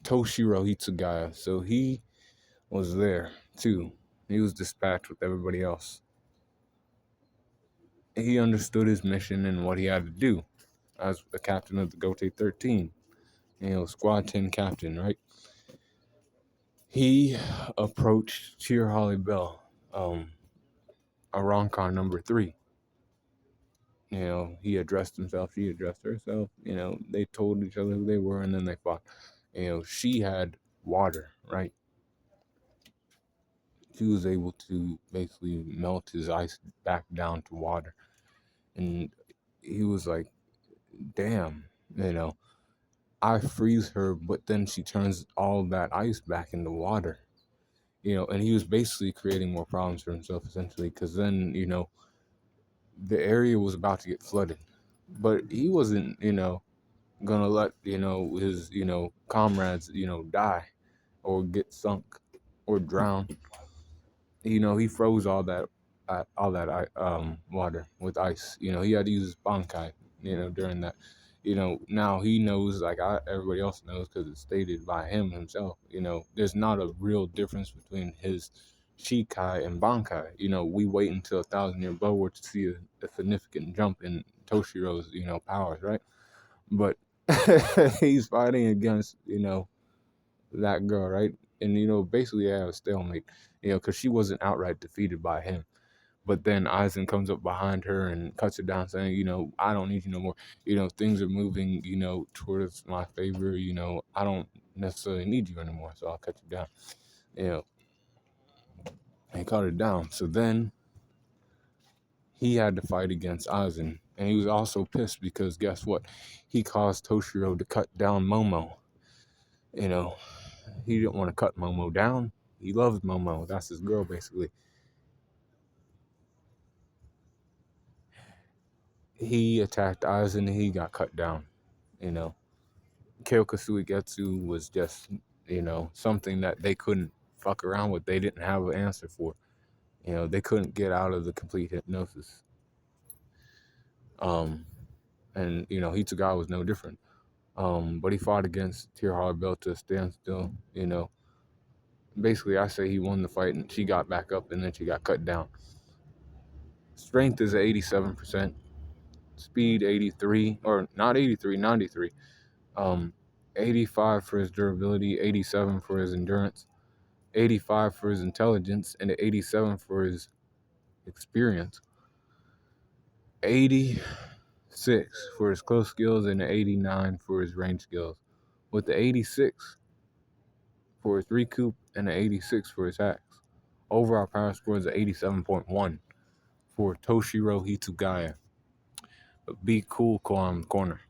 Toshiro Hitsugaya. So he was there too. He was dispatched with everybody else. He understood his mission and what he had to do as the captain of the Gote 13. Squad 10 captain, right? He approached Cheer Holly Bell, Aroncar number 3. He addressed himself, she addressed herself. They told each other who they were, and then they fought. She had water, right? She was able to basically melt his ice back down to water. And he was like, damn, I freeze her, but then she turns all that ice back into water. And he was basically creating more problems for himself, essentially, because then, the area was about to get flooded. But he wasn't, gonna let, his, comrades, die or get sunk or drown. He froze all that water with ice. He had to use his bankai, during that. Now he knows, like everybody else knows, because it's stated by him himself. There's not a real difference between his Shikai and Bankai. We wait until 1,000-Year Blood War to see a significant jump in Toshiro's, powers, right? But he's fighting against, that girl, right? And basically, yeah, a stalemate, because she wasn't outright defeated by him. But then Aizen comes up behind her and cuts her down, saying, I don't need you no more. Things are moving, towards my favor. I don't necessarily need you anymore, so I'll cut you down. And he cut her down. So then he had to fight against Aizen. And he was also pissed because guess what? He caused Toshiro to cut down Momo. He didn't want to cut Momo down. He loves Momo. That's his girl, basically. He attacked Aizen and he got cut down. Kyoka Suigetsu was just, something that they couldn't fuck around with. They didn't have an answer for. They couldn't get out of the complete hypnosis. And Hitsugaya was no different. But he fought against Tear Hard Bell to stand still. Basically, I say he won the fight and she got back up and then she got cut down. Strength is 87%. Speed 83, or not 83, 93. 85 for his durability, 87 for his endurance, 85 for his intelligence, and 87 for his experience. 86 for his close skills and 89 for his range skills. With the 86 for his recoup and the 86 for his hacks. Overall power score is 87.1 for Toshiro Hitsugaya. Be cool, Corner.